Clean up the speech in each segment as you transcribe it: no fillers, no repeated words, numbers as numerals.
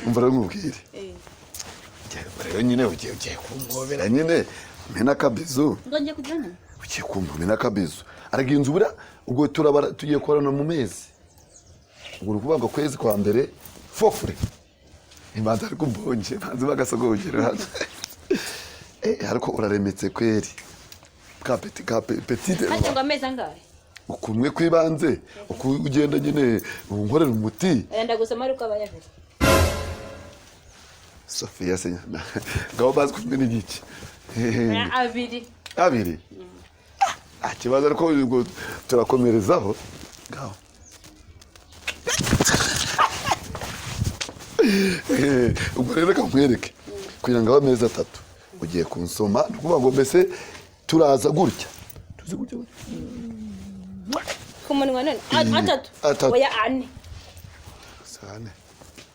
umva nkubwire rero nyine ugiye kumwobera nyine mena kabizu ngonje kujana ugiye kumvumena kabizu araginze ubura ubwo turabara tugiye korana mu mezi ubwo kuvuga kwezi kwa mbere fofure imanza ari kumbonje banze bagasogongera hano ariko uraremetse kweri ka petit ati ngo ameza ngahe ukumwe kwibanze ugenda nyine unkorera umuti enda gusoma ariko abayafite Sofia senyana ngaho bazi kumwe n'igiki abiri kibazo ariko turakomerezaho ngaho ubwo rero kamwereke kugira ngo amezi 3 ugiye kunsoma kuvuga ngo mbese turaza gutya tuzi gutya kumunwa none atatu oya ane sane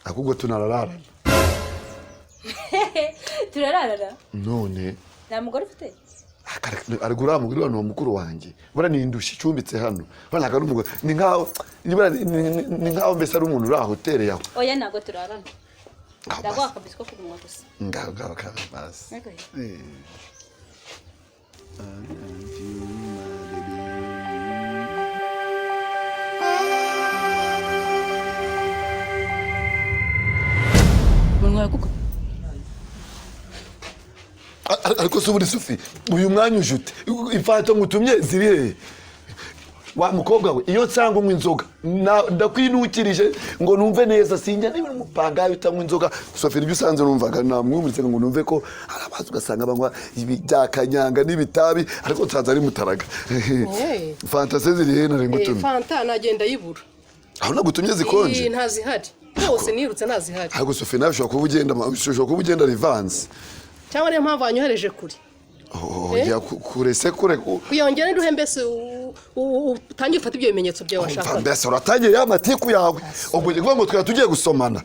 akubwo tunararara turarara none nta mugore ufite ari gura mugore wa mukuru wanjye bara nindushi cumbitse hano banaga n'umugore ni nkaho mbese ari umuntu uri hoteli yaho oya nago turarana ndagwa kabisiko kumunwa gusa ngaho kabasi munwa kuko ariko suburi Sophie uyu mwanya ujute ifato ngutumye zirihe wa mukobwa we iyo nsanga unywa inzoga ndakwinukirije ngo numve neza sinjya niba umupangayi utanywa inzoga Sophie nibyo usanze numvaga namwumvise ngo numve ko arabaza ugasanga banywa ibyakanyanga n'ibitabi ariko tsanze ari mutaraga fanta zirihe nare ngutumye fanta nagenda yibura aho nagutumye zikonje ntazihari hose nirutse ntazihari ariko Sophie nawe ushobora kuba ugenda rivanse cyangwa niyo mpamvu wanyohereje kuri ya kurese kure kuyongera nduhe mbese utangiye ufata ibyo bimenyetso byawe washaka mbese uratangiye ya matiku yawe ubwo kuvuga ngo twari tugiye gusomana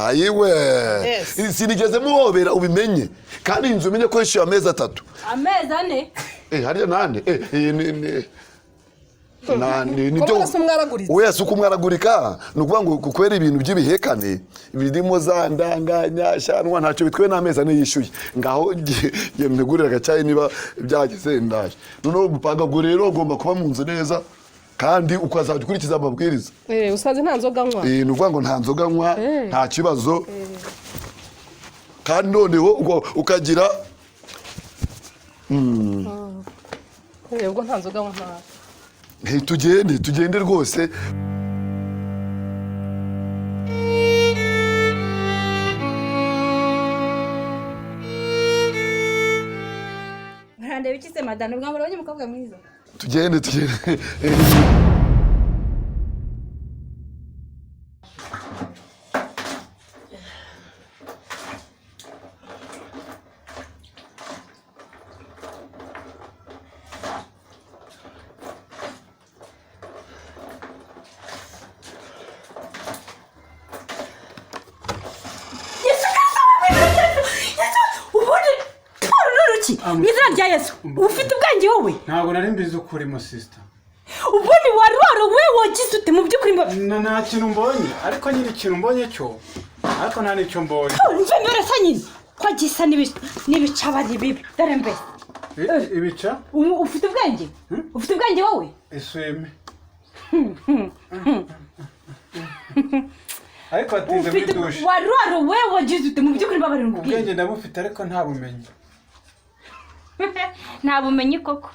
ayiwe sinigeze muhobera ubimenye kandi inzu umenye ko yishyuye amezi 3 amezi 4 hariya nane nibyo oya suko mwaragurika nukuvuga ngo kukwera ibintu by'ibihekane birimo za ndanganya shanwa ntacyo bitwe n'amezi 4 yishyuye ngaho yemegurira gacyaye niba byageze ndaje none upanga ngo rero ugomba kuba mu nzu neza kandi ukazajya ukurikiza amabwiriza usaze nta nzoga nywa nukuvuga ngo nta nzoga nywa nta kibazo kandi noneho ukagira ubwo nta nzoga nywa tugende rwose Ndebe kise madano bwamurabonye umukobwa mwiza tugende Mwiza rya Yesu ufite ubwangi wowe ntabwo nari mbizi ukuri mu sister ubundi warwaro wewe wagize ute mu byukuri nta kintu mbonye ariko nyine ikintu mbonye cyo ariko nta nicyo mbonye mve mbere nyine ko gisa n'ibicaba bibi dore mbe ibica ufite ubwangi wowe esweme ariko atinze muri dushe warwaro wewe wagize ute mu byukuri mbabarira ubwenge ndabufite ariko nta bumenyi nta bumenyi koko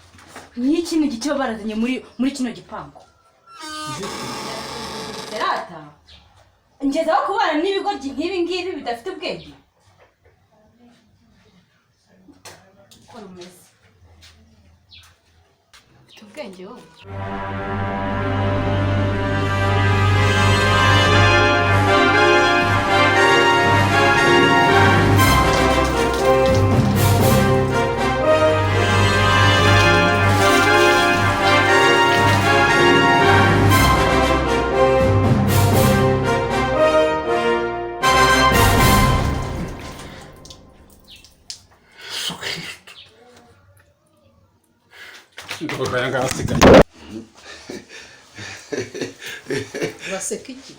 ni ikintu gikiba barazanye muri kino gipango serata ngeze aho kubana n'ibigoryi nk'ibi ngibi bidafite ubwenge ko rumeze ufite ubwenge wowe baseka iki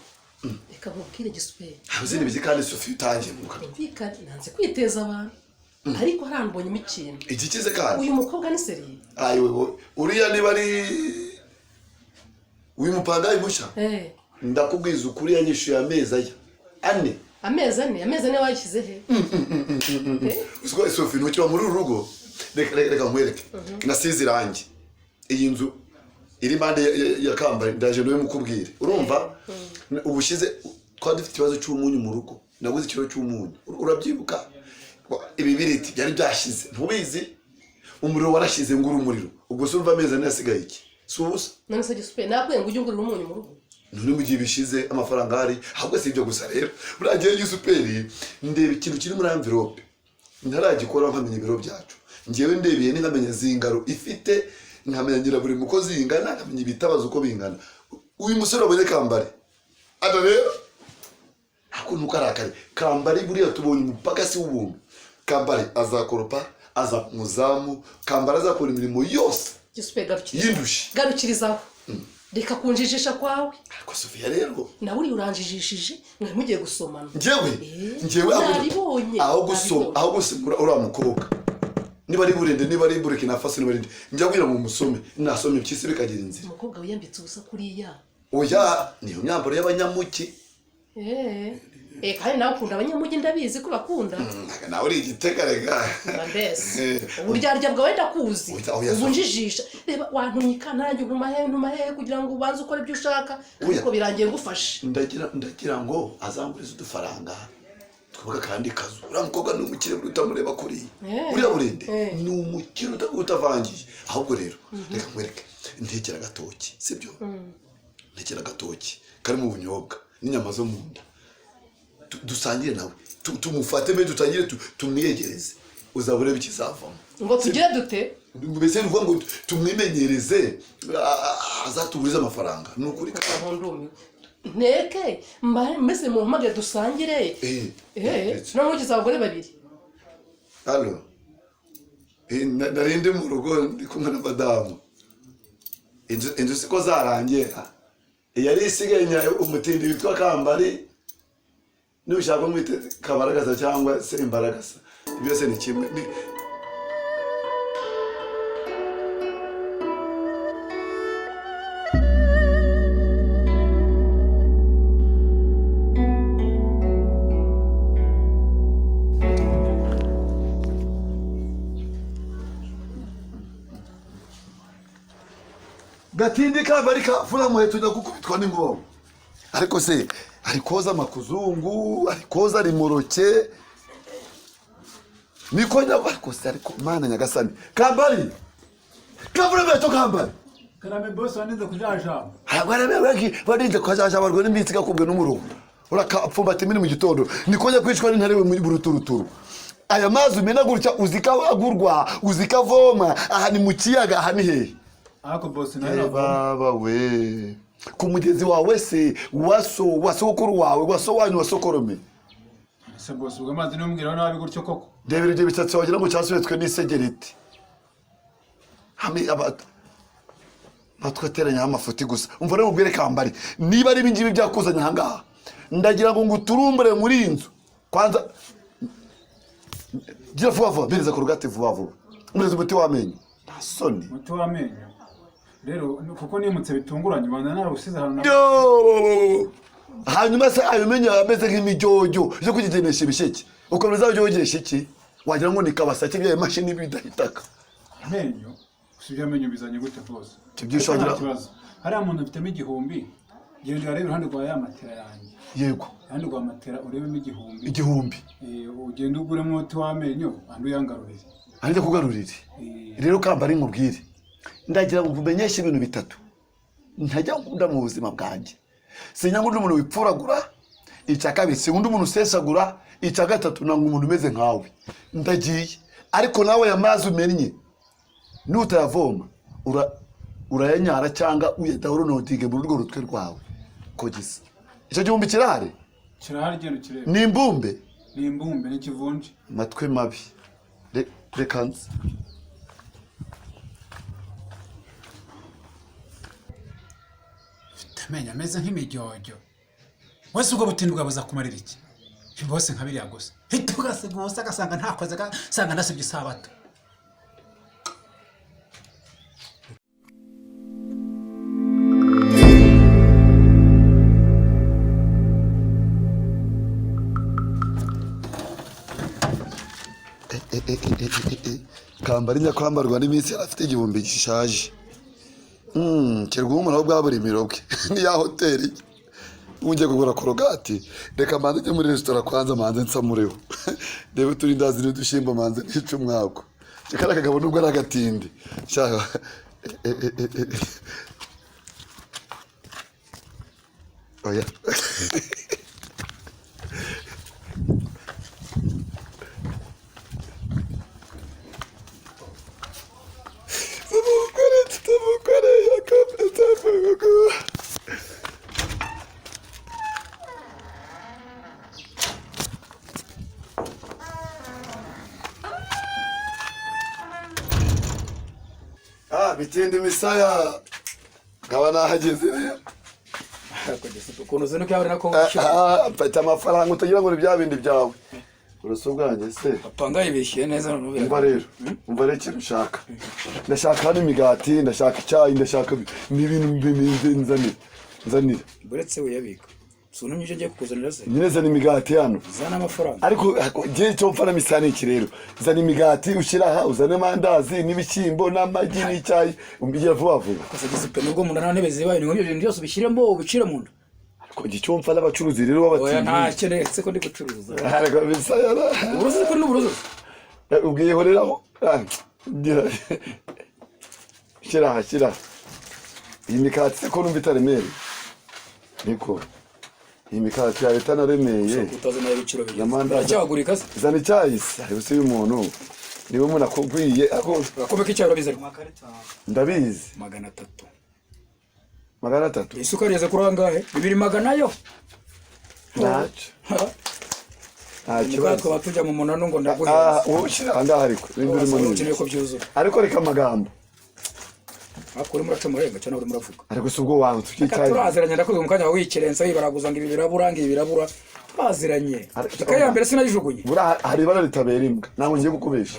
reka nkubwire gisuperi uzindi biki kandi Sophie utangiye mu kanwa bikane nanze kwiteza abantu ariko harambonyemo ikintu igikize kandi uyu mukobwa ni seriye ayo uriya niba ari uyu mupangayi musha ndakubwiza ukuri yanyishuye amezi ane wayishyize he uziko Sophie ntukiba muri uru rugo reka nkwereke nasize irangi iyi nzu iri impande ya kambari ndaje no mukubwire urumva ubushize twari dufite ikibazo cy'umunyu mu rugo naguze ikiro cy'umunyu urabyibuka ibi biriti byari byashize ntubizi umuriro warashize nguru umuriro ubwo se urumva amezi ane yasigaye iki subusa none se gisuperi nakwiye ngo ujye ungurira umunyu mu rugo none mu gihe bishize amafaranga hari ahubwo si ibyo gusa rero uragiye gisuperi ndeba ikintu kiri muri envelope ntaragikora nkamenya ibiro byacu ngewe ndebeye n'inkamenya zingaro ifite nkamenya ngira buri mukozi ingana nkamenya ibitabazo uko bingana uyu musore wabonye kambari ata rero ako nukarakare kambari buriya tubonye umupaka si w'ubuntu kambari azakoropa aza muzamu kambari azakora imirimo yose gisuperi yindushi garukirizaho reka kunjijisha kwawe ariko Sophia rero nawe uri uranjijishije mwe mugiye gusomana ngewe aho gusoma uriya mukobwa niba ari burende niba ari Burkina Faso niba ari njya kugira ngo musome nasome byisi bikagira inzira umukobwa wiyambitse ubusa kuriya oya niyo myambaro y'abanyamuki kandi nawe ukunda abanyamugi ndabizi ko bakunda nawe uri igitega rega mbese uburyarya bwawe ndakuzi ubunjijisha reba wantumika ntange ntumahe kugira ngo ubanze ukore ibyo ushaka ariko birangiye ngufashe ndagira ngo azangurize udufaranga twabaga kandi kazu uriya mukobwa ni umukire utamureba kuriya uriya burende ni umukire utavangiye ahubwo rero reka nkwereke ntekera agatoki sibyo ntekera agatoki kari mu bunyobwa n'inyama zo mu nda dusangire nawe tumufate mbe dutangire tumwiyegereze uzabure bikizavamo ngo tugire dute mbese nuvuga ngo tumwimenyereze azatuguriza amafaranga nukuri nteke mbese muhamage dusangire none ugize abagore babiri allo narinde mu rugo ndi kumwe na madamu inzu siko zarangiye yari isigaye umutindi witwa kambari nushaka mwite kabaragasa cyangwa se imbaragasa byose ni kimwe gatindi kambari kafuna muheto ndakukubitwa n'ingoma ariko se arikoza makuzungu arikoza ari muroke niko ariko se ariko mana nyagasani kambari kavura beto kambari karame boss wanize kujaja warinze kujaja barwe n'imitsi gakubwe n'umurugo urakapfumbata imini mu gitondo niko njya kwicwa n'intare muri buruturuturu aya mazi umena gutya uzika agurwa uzika voma aha ni mu kiyaga aha ni hehe ako boss nayo baba we ku mugezi wawe se wasokuru wawe wanyu wasokorome se boss ubwo amazi n'umbwira nabi gutyo koko ndebere ibyo bisatsi wagira ngo cyasubetswe n'isegereti hamwe batwateranya amafuti gusa umva rero ubwire kambari niba ari ibingibi byakuzanye ahangaha ndagira ngo nguturumbure muri inzu kwanza gira vuba bereza korogate vuba umurezi umuti w'amenyo ntasoni umuti w'amenyo rero kuko nimutse bitunguranye bana nawe usize hano hanyuma se abimenye ameze nk'imijyojo yo kugigenesha ibisheke ukomeza byogesha iki wagira ngo ni kabasake bya mashini bidahitaka amenyo usibye amenyo bizanye gute rwose tibyishongira hari umuntu ufitemo igihumbi genda arebe iruhande rwa ya matera yanjye yego iruhande rwa matera urebemo igihumbi ugenda uguremo umuti w'amenyo andi uyangarurire ariko kugarurire rero kambari nkubwire ndagira ngo umenyeshe ibintu bitatu ntajya ngunda mu buzima bwanjye sinyangunda umuntu wipfuragura icya kabiri sinkunda umuntu usesagura icya gatatu nanga umuntu umeze nkawe ndagiye ariko nawe ya mazi umennye nutayavoma urayanyara cyangwa uyadahura notige mu rugo rutwe rwawe ko gisa icyo gihumbi kirahari genda kirebe ni imbumbe n'ikivunje matwe mabi reka nzi amenyo ameze nk'imijyojyo wese ubwo butindwa buzakumarira iki bose nka biriya gusa hita ugasiga ubusa agasanga ntakoze agasanga nasibye isabato kambara inyakwambarwa n'iminsi yarafite igihumbi gishaje kirwa umuntu bwa buri mirobwe ni ya hoteli ungiye kugura korogati reka manze njye muri resitora kwanza manze nsamureho reba turi ndazi n'udushimbo manze nica umwako kikara kagabo nubwo ari agatindi shaka oya bitinde misaya ngaba nahageze rero ukuntu uzi nuko yabona nako mfite amafaranga utagira ngo ni bya bindi byawe urasubwanye se pangayi bishyuye neza none umva rero ikintu ushaka ndashaka hano imigati ndashaka icyayi ndashaka n'ibintu nzanira buretse uyabika sunumye ije ngiye kukuzanira se nyine zana imigati hano zana amafaranga ariko gihe cyo mfana misana iki rero zana imigati ushyira aha uzane mandazi n'ibishyimbo n'amagi n'icyayi umbigira vuba vuba kose gisuperi nubwo munda nta ntebe zibaye ni ibyo bintu byose ubishyiremo ubicire munda ariko gihe mfana abacuruzi rero oya nta kenetse ko ndi gucuruza ariko bisayara uburuzi ko n'uburuzi ubwiyeho rero shyira iyi mikati ko numva itaremere niko iyi mikati yawe itanaremeye utazana ibiciro bigeze cyagurika se zana icyayi ariko se y'umuntu niba umuntu akubwiye akomeka icyayi urabizi ndabizi 300 isukari yeze kuri angahe 200 yo ntacyo twaba tujya mu munano ngo ndaguheza ushyira angahe ariko urimo n'ukeneye ko byuzura ariko reka amagambo akuri muraca murenga cyane uri muravuga ariko se ubwo wantu tukitaye turaziranye ndakuze mu kanya wikirenza wibaraguza ngo ibi birabura twaziranye ikayambere sinayijugunye hari ibara ritabera imbwa ntabwo ngiye gukubesha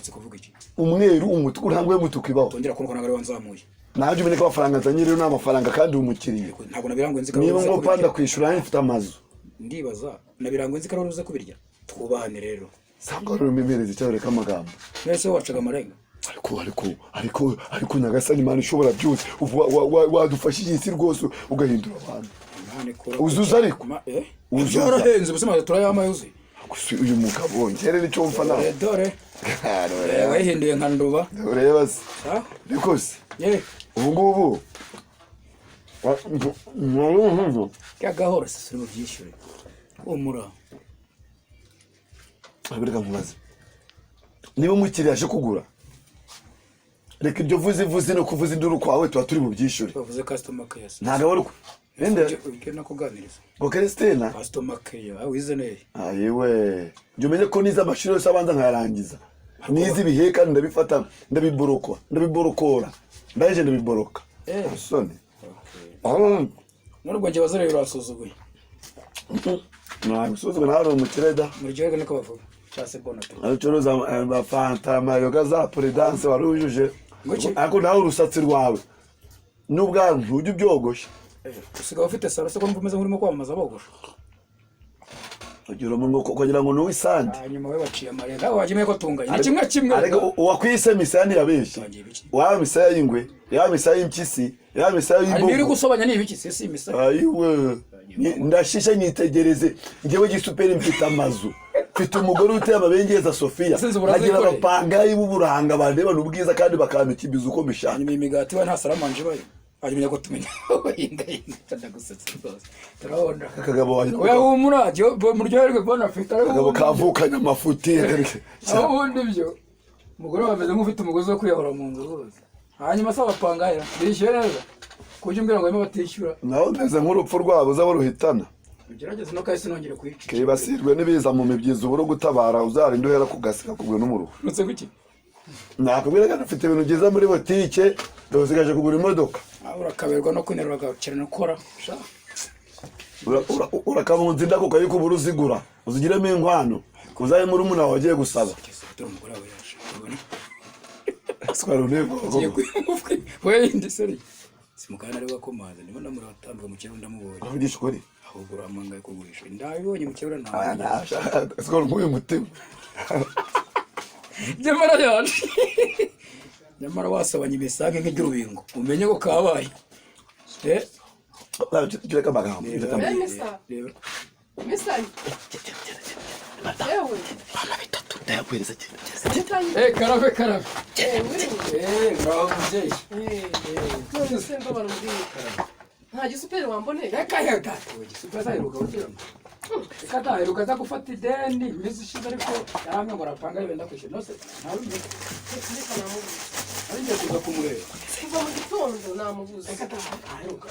umweru umutuku ntabwo y'umutuku ibaho tongera kuko ntabwo ari wanzamuye ntabyo umenye ko amafaranga azanye rero n'amafaranga kandi umukiriye ntabwo nabirangwe nzi niba ngo panda kwishura mfite amazu ndibaza nabirangwe nzi ko ari uruze kubirya twubahane rero sanga rero mimereze cyane reka amagambo mwese wacaga amarenga ariko nyagasani imana ishobora byose wadufashije isi rwose ugahindura abantu uzuza ariko byarahenze ubuzima turayamaye uyu mugabo ngere nicyo mfa nawe dore wayihinduye nka nduba ureba se ariko se ubu ngubu gahoro se suri bubyishyure umura abireka nkubaze niba umukiriya aje kugura reka ibyo vuze no kuvuza induru kwawe tuba turi mu byishyure bavuze customer care ntago warukwe nende ukena kuganiriza ngo Christina customer care wize neye ayiwe njye umenye ko niza amashuri yose abanza nkayarangiza nizi biheka ndabifata ndabiborokora ndaje ndabiboroka sone nurwo nje bazare urasuzuguye usuzugwe nawe umukireda muri gihe niko bavuga cyase bonate acuruza bafanta amayoga za prudence warujuje ariko nawe urusatsi rwawe n'ubwantu ujye ubyogosha usigaye ufite saro se ko numvumeze nk'urimo kwamamaza bogosha ugira umuntu kugira ngo nuwisande hanyuma we baciye amarenga wajimeye ko tunganye ni kimwe ariko uwakwise misani yabeshye wa misaya y'ingwe ya misaya y'impyisi ya misaya y'imbogo ari biri gusobanya ni ibiki se misaya ayiwe ndashisha nyitegereze ngewe gisuperi mfite amazu mfite umugore uteye amabengeza Sofia agira abapangayi b'uburanga bandeba n'ubwiza kandi bakampa ikibizo uko mbishaka hanyuma imigati we nta saramanje bayo hanyuma ko tumenya inga ndagusetsa rwose turabona akagabo waje oya humura jyo muryoherwe bona afite akagabo kavukanye amafuti ubundi byo umugore wameze nk'ufite umugozi wo kwiyahura mu nzu rwose hanyuma saba pangayi bishyure neza kujya umbwira ngo barimo batishyura nawe umeze nk'urupfu rwabo uzaba ruhitana ugerageze no kahise nongere kuyica kibasirwe n'ibiza mu mibyizi uburo gutabara uzarinda uhera kugasika kugwe n'umuruho nutse guki nakubwira ko ufite ibintu byiza muri botike usigaje kugura imodoka urakaberwa no kwinerura gakira no kora urakamunzi ndako kayiko buruzigura uzigiremo inkwano kuzaye muri umuna wagiye gusaba umugore wawe yaje aswara nego we indi seri simukana ari wakomaza ndimo ndamuratambuka mu kiraro ndamubonye avugisha ukuri ahubwo uramanga kugurisha ndabibonye mu kiraro nawe aswara nk'uyu mutima nyamara yaje nyamara wasabanye imisange nk'igirubingo umenye ko kabaye kireka amagambo Misa yewe mama bitatu ndayakwereza karabe ngaho mubyeyi none se mbabara mbwira nta gisuperi wamboneye reka gisuperi aheruka gukira reka ataheruka aza gufata ideni iminsi ishize ariko yaramwe ngo arapangayi benda kwishyura nose ntabimenye reka namubuze ari ngiye kuza kumureba kuva mu gitondo namubuze reka ataheruka